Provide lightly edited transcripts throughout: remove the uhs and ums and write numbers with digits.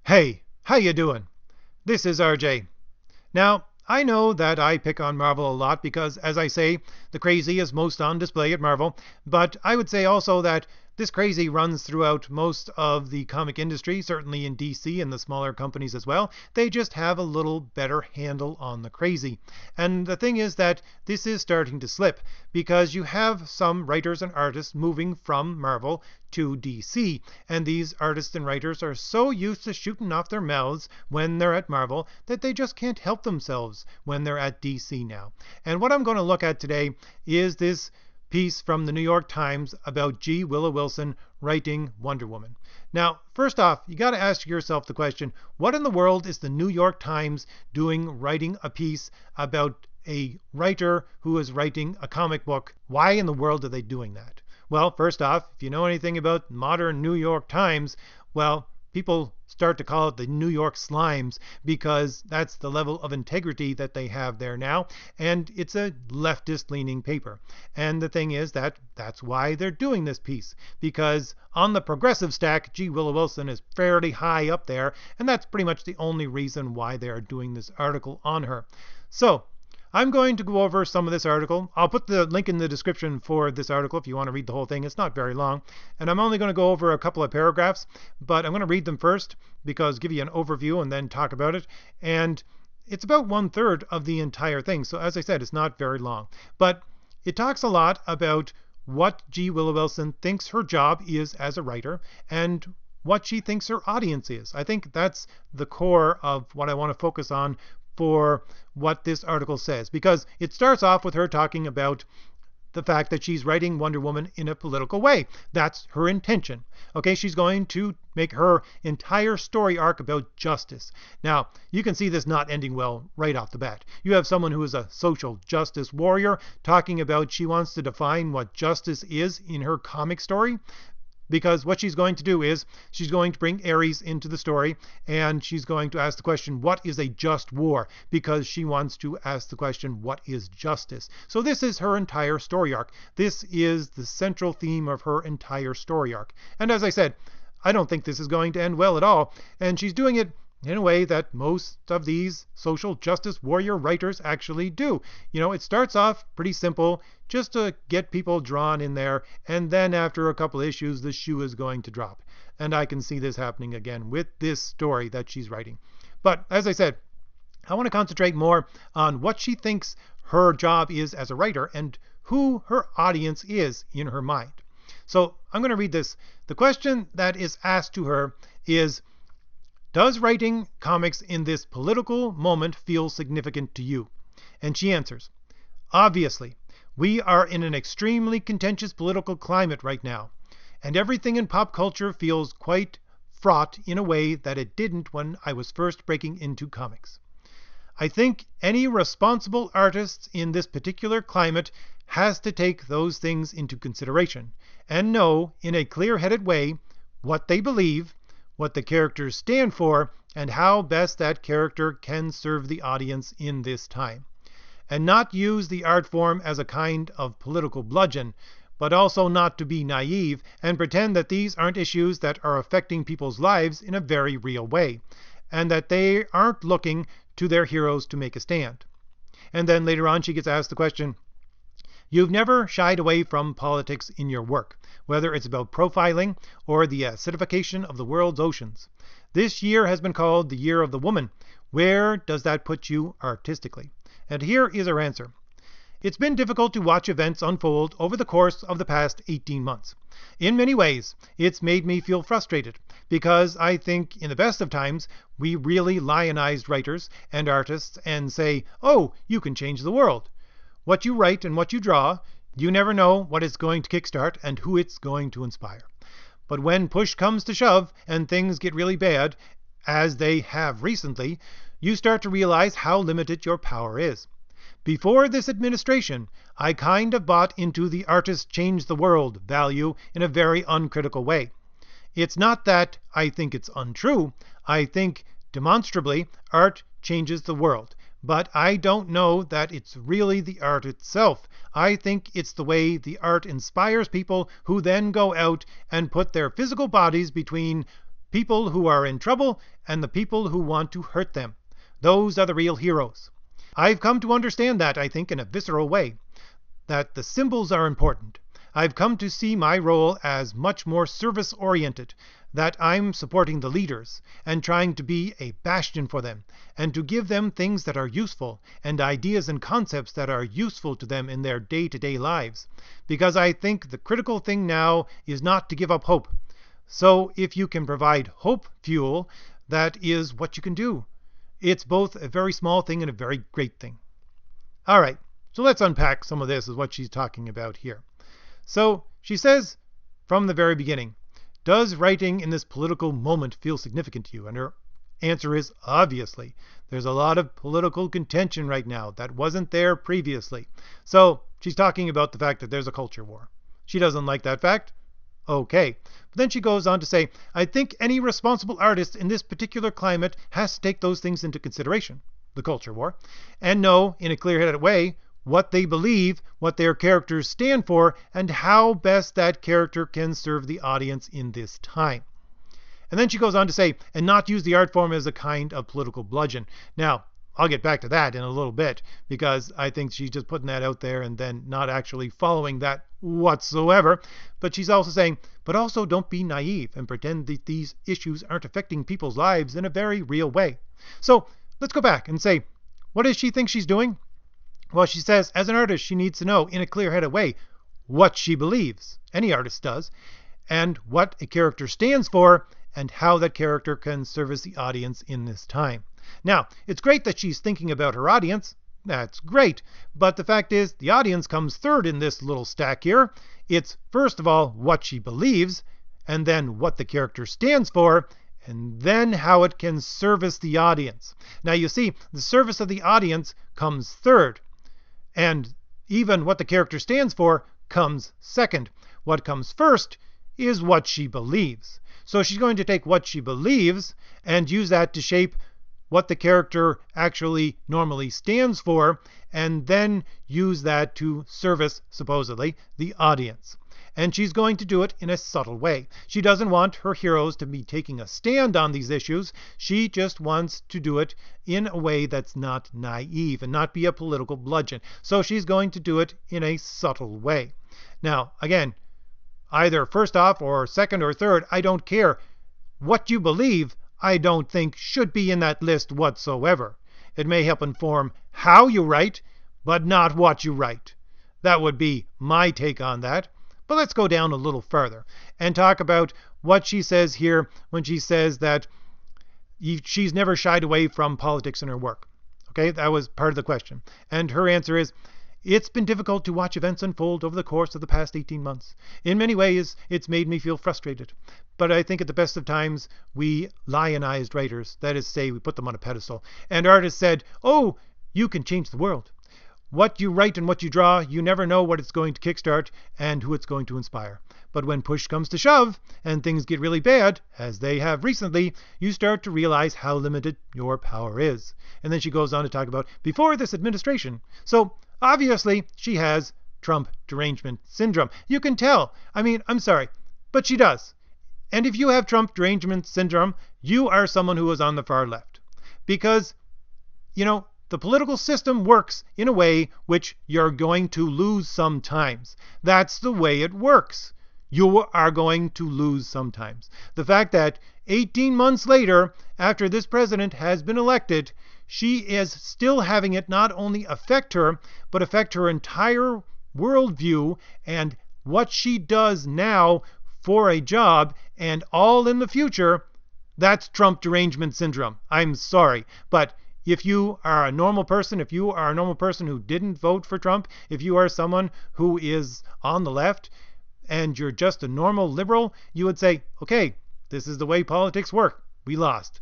Hey, how you doing? This is RJ. Now, I know that I pick on Marvel a lot because, as I say, the crazy is most on display at Marvel, but I would say also that this crazy runs throughout most of the comic industry, certainly in DC and the smaller companies as well. They just have a little better handle on the crazy. And the thing is that this is starting to slip because you have some writers and artists moving from Marvel to DC. And these artists and writers are so used to shooting off their mouths when they're at Marvel that they just can't help themselves when they're at DC now. And what I'm going to look at today is this piece from the New York Times about G. Willow Wilson writing Wonder Woman. Now, first off, you got to ask yourself the question, what in the world is the New York Times doing writing a piece about a writer who is writing a comic book? Why in the world are they doing that? Well, first off, if you know anything about modern New York Times, well, people start to call it the New York Slimes because that's the level of integrity that they have there now. And it's a leftist leaning paper. And the thing is that that's why they're doing this piece, because on the progressive stack, G. Willow Wilson is fairly high up there. And that's pretty much the only reason why they are doing this article on her. So I'm going to go over some of this article. I'll put the link in the description for this article if you want to read the whole thing. It's not very long. And I'm only going to go over a couple of paragraphs, but I'm going to read them first because give you an overview and then talk about it. And it's about 1/3 of the entire thing. So as I said, it's not very long. But it talks a lot about what G. Willow Wilson thinks her job is as a writer and what she thinks her audience is. I think that's the core of what I want to focus on for what this article says, because it starts off with her talking about the fact that she's writing Wonder Woman in a political way. That's her intention. Okay, she's going to make her entire story arc about justice. Now, you can see this not ending well right off the bat. You have someone who is a social justice warrior talking about she wants to define what justice is in her comic story. Because what she's going to do is she's going to bring Ares into the story and she's going to ask the question, what is a just war? Because she wants to ask the question, what is justice? So this is her entire story arc. This is the central theme of her entire story arc. And as I said, I don't think this is going to end well at all. And she's doing it in a way that most of these social justice warrior writers actually do. You know, it starts off pretty simple, just to get people drawn in there, and then after a couple issues, the shoe is going to drop. And I can see this happening again with this story that she's writing. But as I said, I want to concentrate more on what she thinks her job is as a writer and who her audience is in her mind. So I'm going to read this. The question that is asked to her is, does writing comics in this political moment feel significant to you? And she answers, obviously, we are in an extremely contentious political climate right now, and everything in pop culture feels quite fraught in a way that it didn't when I was first breaking into comics. I think any responsible artist in this particular climate has to take those things into consideration and know in a clear-headed way what they believe, what the characters stand for, and how best that character can serve the audience in this time. And not use the art form as a kind of political bludgeon, but also not to be naive and pretend that these aren't issues that are affecting people's lives in a very real way, and that they aren't looking to their heroes to make a stand. And then later on she gets asked the question, you've never shied away from politics in your work, whether it's about profiling or the acidification of the world's oceans. This year has been called the Year of the Woman. Where does that put you artistically? And here is her answer. It's been difficult to watch events unfold over the course of the past 18 months. In many ways, it's made me feel frustrated, because I think in the best of times, we really lionized writers and artists and say, oh, you can change the world. What you write and what you draw, you never know what it's going to kickstart and who it's going to inspire. But when push comes to shove and things get really bad, as they have recently, you start to realize how limited your power is. Before this administration, I kind of bought into the artist change the world value in a very uncritical way. It's not that I think it's untrue. I think demonstrably art changes the world. But I don't know that it's really the art itself. I think it's the way the art inspires people who then go out and put their physical bodies between people who are in trouble and the people who want to hurt them. Those are the real heroes. I've come to understand that, I think, in a visceral way, that the symbols are important. I've come to see my role as much more service-oriented, that I'm supporting the leaders and trying to be a bastion for them, and to give them things that are useful and ideas and concepts that are useful to them in their day-to-day lives. Because I think the critical thing now is not to give up hope. So if you can provide hope fuel, that is what you can do. It's both a very small thing and a very great thing. All right, so let's unpack some of this, is what she's talking about here. So she says from the very beginning, does writing in this political moment feel significant to you? And her answer is obviously. There's a lot of political contention right now that wasn't there previously. So she's talking about the fact that there's a culture war. She doesn't like that fact. Okay. But then she goes on to say, I think any responsible artist in this particular climate has to take those things into consideration, the culture war, and know in a clear-headed way what they believe, what their characters stand for, and how best that character can serve the audience in this time. And then she goes on to say, and not use the art form as a kind of political bludgeon. Now, I'll get back to that in a little bit, because I think she's just putting that out there and then not actually following that whatsoever. But she's also saying, but also don't be naive and pretend that these issues aren't affecting people's lives in a very real way. So let's go back and say, what does she think she's doing? Well, she says, as an artist, she needs to know in a clear-headed way what she believes. Any artist does. And what a character stands for, and how that character can service the audience in this time. Now, it's great that she's thinking about her audience. That's great. But the fact is, the audience comes third in this little stack here. It's, first of all, what she believes, and then what the character stands for, and then how it can service the audience. Now, you see, the service of the audience comes third. And even what the character stands for comes second. What comes first is what she believes. So she's going to take what she believes and use that to shape what the character actually normally stands for, and then use that to service, supposedly, the audience. And she's going to do it in a subtle way. She doesn't want her heroes to be taking a stand on these issues. She just wants to do it in a way that's not naive and not be a political bludgeon. So she's going to do it in a subtle way. Now, again, either first off or second or third, I don't care. What you believe, I don't think should be in that list whatsoever. It may help inform how you write, but not what you write. That would be my take on that. But let's go down a little further and talk about what she says here when she says that she's never shied away from politics in her work. Okay, that was part of the question. And her answer is, it's been difficult to watch events unfold over the course of the past 18 months. In many ways, it's made me feel frustrated. But I think at the best of times, we lionized writers. That is to say, we put them on a pedestal. And artists said, oh, you can change the world. What you write and what you draw, you never know what it's going to kickstart and who it's going to inspire. But when push comes to shove and things get really bad, as they have recently, you start to realize how limited your power is. And then she goes on to talk about before this administration. So obviously she has Trump derangement syndrome. You can tell. I mean, I'm sorry, but she does. And if you have Trump derangement syndrome, you are someone who is on the far left. Because, you know, the political system works in a way which you're going to lose sometimes. That's the way it works. You are going to lose sometimes. The fact that 18 months later, after this president has been elected, she is still having it not only affect her, but affect her entire worldview and what she does now for a job and all in the future, that's Trump derangement syndrome. I'm sorry, but if you are a normal person, if you are a normal person who didn't vote for Trump, if you are someone who is on the left and you're just a normal liberal, you would say, okay, this is the way politics work. We lost.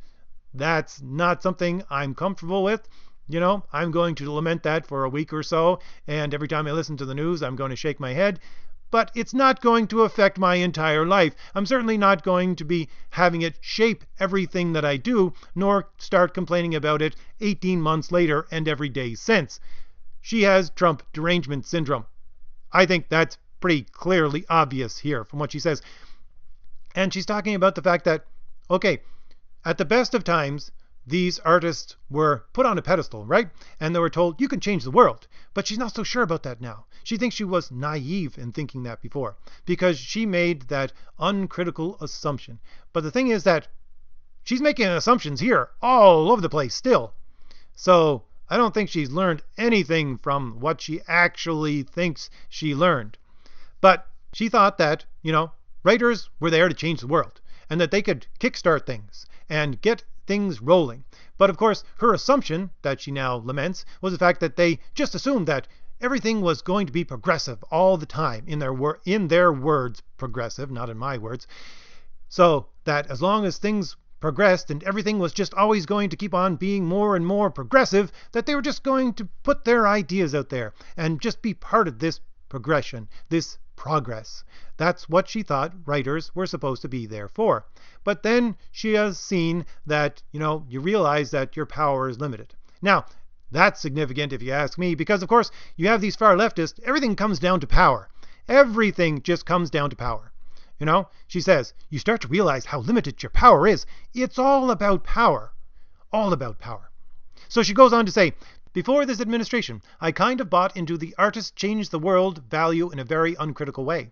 That's not something I'm comfortable with. You know, I'm going to lament that for a week or so, and every time I listen to the news, I'm going to shake my head. But it's not going to affect my entire life. I'm certainly not going to be having it shape everything that I do, nor start complaining about it 18 months later and every day since. She has Trump derangement syndrome. I think that's pretty clearly obvious here from what she says. And she's talking about the fact that, Okay, at the best of times, these artists were put on a pedestal, right? And they were told, you can change the world. But she's not so sure about that now. She thinks she was naive in thinking that before, because she made that uncritical assumption. But the thing is that she's making assumptions here all over the place still. So I don't think she's learned anything from what she actually thinks she learned. But she thought that, writers were there to change the world, and that they could kickstart things and get things rolling. But of course, her assumption that she now laments was the fact that they just assumed that everything was going to be progressive all the time. In their words, progressive, not in my words. So that as long as things progressed and everything was just always going to keep on being more and more progressive, that they were just going to put their ideas out there and just be part of this progression, this progress. That's what she thought writers were supposed to be there for. But then she has seen that, you realize that your power is limited. Now, that's significant if you ask me, because of course you have these far leftists, everything comes down to power. Everything just comes down to power. She says, you start to realize how limited your power is. It's all about power. All about power. So she goes on to say, before this administration, I kind of bought into the artist changed the world value in a very uncritical way.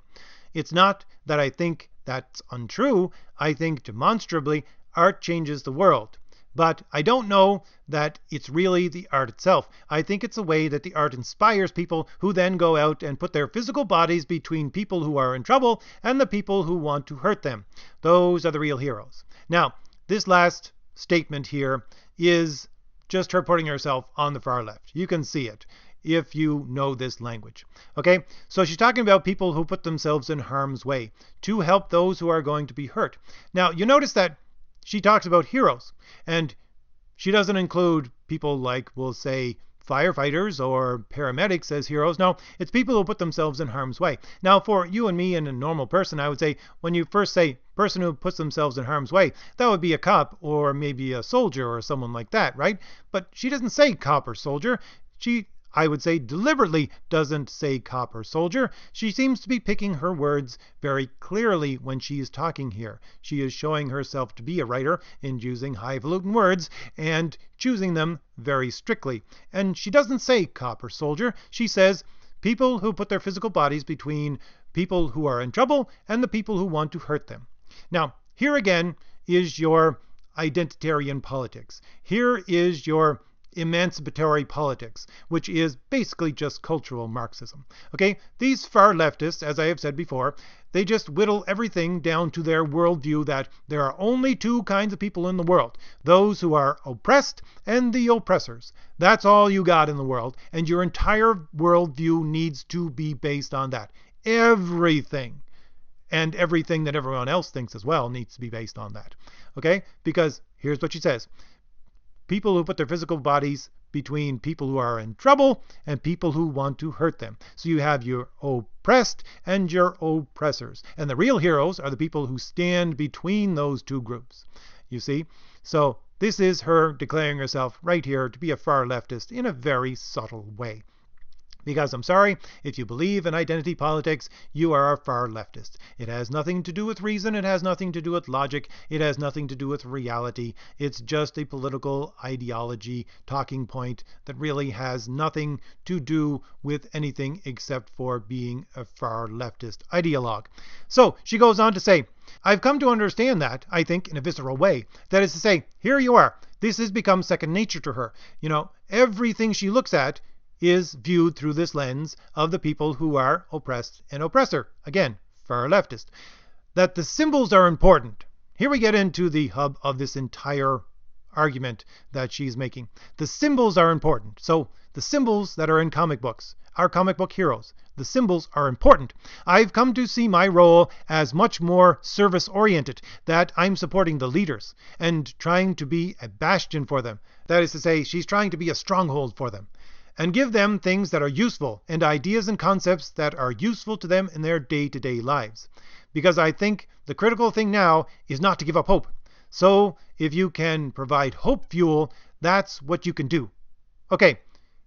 It's not that I think that's untrue. I think demonstrably art changes the world. But I don't know that it's really the art itself. I think it's a way that the art inspires people who then go out and put their physical bodies between people who are in trouble and the people who want to hurt them. Those are the real heroes. Now, this last statement here is just her putting herself on the far left. You can see it if you know this language. Okay, so she's talking about people who put themselves in harm's way to help those who are going to be hurt. Now, you notice that she talks about heroes, and she doesn't include people like, we'll say, firefighters or paramedics as heroes. No, it's people who put themselves in harm's way. Now, for you and me and a normal person, I would say, when you first say person who puts themselves in harm's way, that would be a cop or maybe a soldier or someone like that, right? But she doesn't say cop or soldier. She, I would say, deliberately doesn't say cop or soldier. She seems to be picking her words very clearly when she is talking here. She is showing herself to be a writer in using highfalutin words and choosing them very strictly. And she doesn't say cop or soldier. She says people who put their physical bodies between people who are in trouble and the people who want to hurt them. Now, here again is your identitarian politics. Here is your emancipatory politics, which is basically just cultural Marxism. Okay, these far leftists, as I have said before, they just whittle everything down to their worldview that there are only two kinds of people in the world, those who are oppressed and the oppressors. That's all you got in the world, and your entire worldview needs to be based on that. Everything. And everything that everyone else thinks as well needs to be based on that. Okay, because here's what she says. People who put their physical bodies between people who are in trouble and people who want to hurt them. So you have your oppressed and your oppressors. And the real heroes are the people who stand between those two groups. You see? So this is her declaring herself right here to be a far leftist in a very subtle way. Because I'm sorry, if you believe in identity politics, you are a far leftist. It has nothing to do with reason. It has nothing to do with logic. It has nothing to do with reality. It's just a political ideology talking point that really has nothing to do with anything except for being a far leftist ideologue. So she goes on to say, I've come to understand that, I think, in a visceral way. That is to say, here you are. This has become second nature to her. Everything she looks at is viewed through this lens of the people who are oppressed and oppressor. Again, far leftist. That the symbols are important. Here we get into the hub of this entire argument that she's making. The symbols are important. So the symbols that are in comic books, our comic book heroes, the symbols are important. I've come to see my role as much more service-oriented, that I'm supporting the leaders and trying to be a bastion for them. That is to say, she's trying to be a stronghold for them. And give them things that are useful and ideas and concepts that are useful to them in their day-to-day lives. Because I think the critical thing now is not to give up hope. So if you can provide hope fuel, that's what you can do. Okay,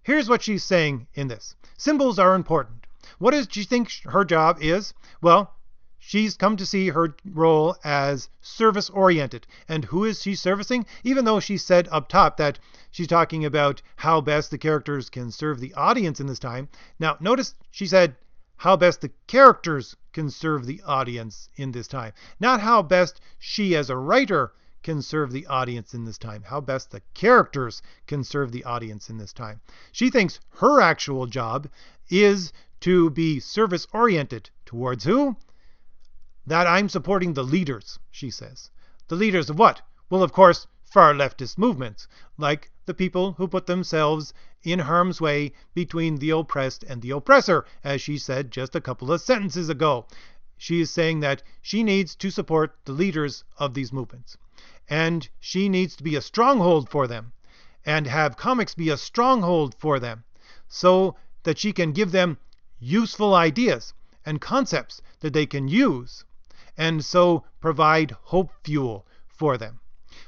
here's what she's saying in this. Symbols are important. What does she think her job is? Well, she's come to see her role as service-oriented. And who is she servicing? Even though she said up top that she's talking about how best the characters can serve the audience in this time. Now, notice she said how best the characters can serve the audience in this time. Not how best she as a writer can serve the audience in this time. How best the characters can serve the audience in this time. She thinks her actual job is to be service-oriented. Towards who? That I'm supporting the leaders, she says. The leaders of what? Well, of course, far leftist movements, like the people who put themselves in harm's way between the oppressed and the oppressor, as she said just a couple of sentences ago. She is saying that she needs to support the leaders of these movements. And she needs to be a stronghold for them, and have comics be a stronghold for them, so that she can give them useful ideas and concepts that they can use, and so provide hope fuel for them.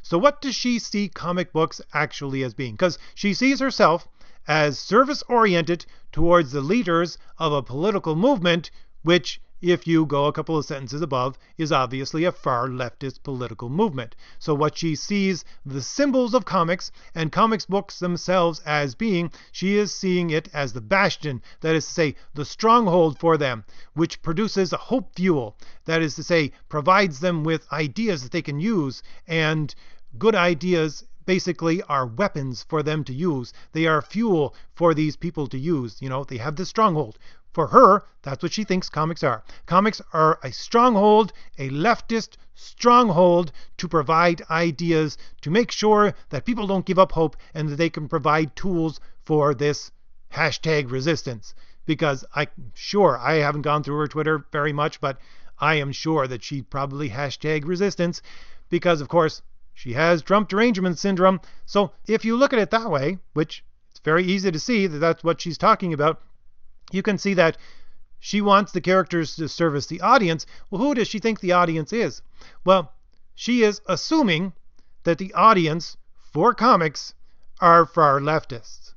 So what does she see comic books actually as being? Because she sees herself as service-oriented towards the leaders of a political movement, which, if you go a couple of sentences above, is obviously a far leftist political movement. So what she sees the symbols of comics and comics books themselves as being, she is seeing it as the bastion, that is to say, the stronghold for them, which produces a hope fuel, that is to say, provides them with ideas that they can use, and good ideas basically are weapons for them to use. They are fuel for these people to use. They have this stronghold. For her, that's what she thinks comics are. Comics are a stronghold, a leftist stronghold, to provide ideas, to make sure that people don't give up hope, and that they can provide tools for this hashtag resistance. Because I'm sure, I haven't gone through her Twitter very much, but I am sure that she probably hashtag resistance, because of course she has Trump derangement syndrome. So if you look at it that way, which it's very easy to see that that's what she's talking about, you can see that she wants the characters to service the audience. Well, who does she think the audience is? Well, she is assuming that the audience for comics are far leftists.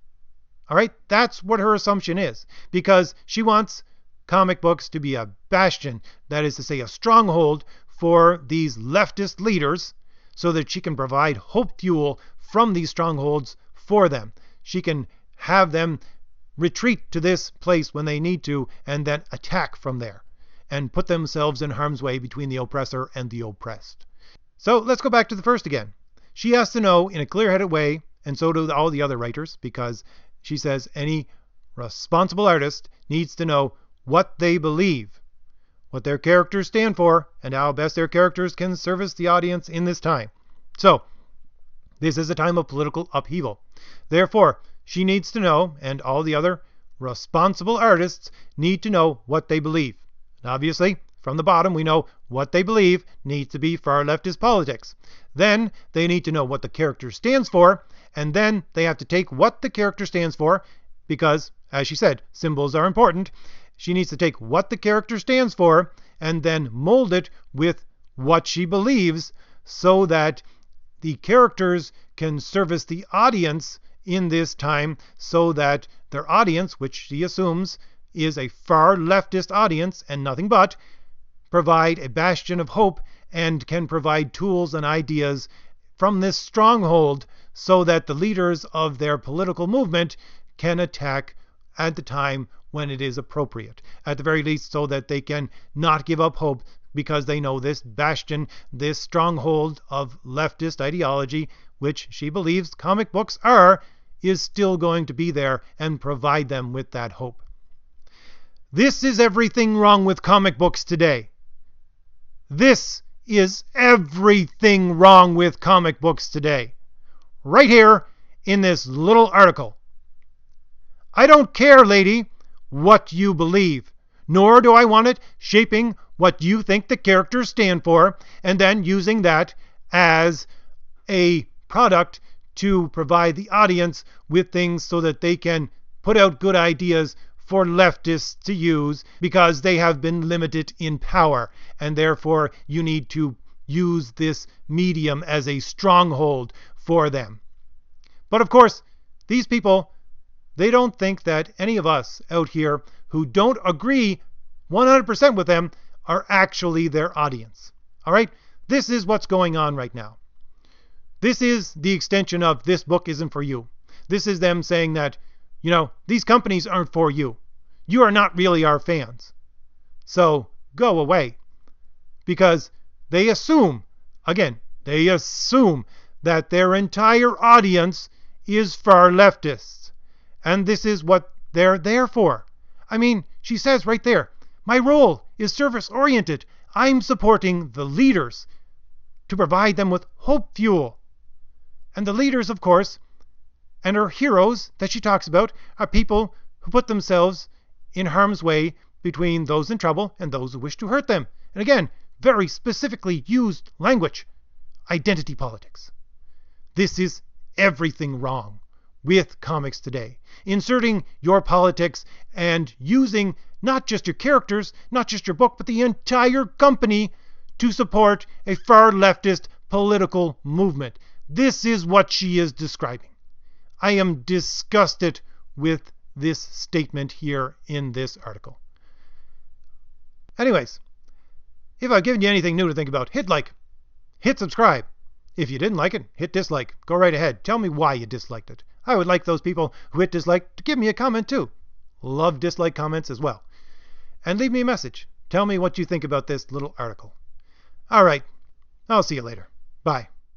All right, that's what her assumption is, because she wants comic books to be a bastion, that is to say, a stronghold for these leftist leaders, so that she can provide hope fuel from these strongholds for them. She can have them retreat to this place when they need to, and then attack from there, and put themselves in harm's way between the oppressor and the oppressed. So let's go back to the first again. She has to know in a clear-headed way, and so do all the other writers, because she says any responsible artist needs to know what they believe, what their characters stand for, and how best their characters can service the audience in this time. So, this is a time of political upheaval. Therefore, she needs to know, and all the other responsible artists need to know what they believe. And obviously, from the bottom, we know what they believe needs to be far leftist politics. Then, they need to know what the character stands for, and then they have to take what the character stands for, because, as she said, symbols are important. She needs to take what the character stands for, and then mold it with what she believes, so that the characters can service the audience in this time, so that their audience, which she assumes is a far leftist audience and nothing but, provide a bastion of hope and can provide tools and ideas from this stronghold, so that the leaders of their political movement can attack at the time when it is appropriate. At the very least, so that they can not give up hope, because they know this bastion, this stronghold of leftist ideology, which she believes comic books are, is still going to be there and provide them with that hope. This is everything wrong with comic books today. This is everything wrong with comic books today. Right here in this little article. I don't care, lady, what you believe, nor do I want it shaping what you think the characters stand for, and then using that as a product to provide the audience with things so that they can put out good ideas for leftists to use, because they have been limited in power, and therefore you need to use this medium as a stronghold for them. But of course, these people, they don't think that any of us out here who don't agree 100% with them are actually their audience. All right? This is what's going on right now. This is the extension of this book isn't for you. This is them saying that, these companies aren't for you. You are not really our fans. So go away. Because they assume that their entire audience is far leftists. And this is what they're there for. I mean, she says right there, my role is service-oriented. I'm supporting the leaders to provide them with hope fuel. And the leaders, of course, and her heroes that she talks about are people who put themselves in harm's way between those in trouble and those who wish to hurt them. And again, very specifically used language. Identity politics. This is everything wrong with comics today. Inserting your politics and using not just your characters, not just your book, but the entire company to support a far leftist political movement. This is what she is describing. I am disgusted with this statement here in this article. Anyways, if I've given you anything new to think about, hit like, hit subscribe. If you didn't like it, hit dislike. Go right ahead. Tell me why you disliked it. I would like those people who hit dislike to give me a comment too. Love dislike comments as well. And leave me a message. Tell me what you think about this little article. All right. I'll see you later. Bye.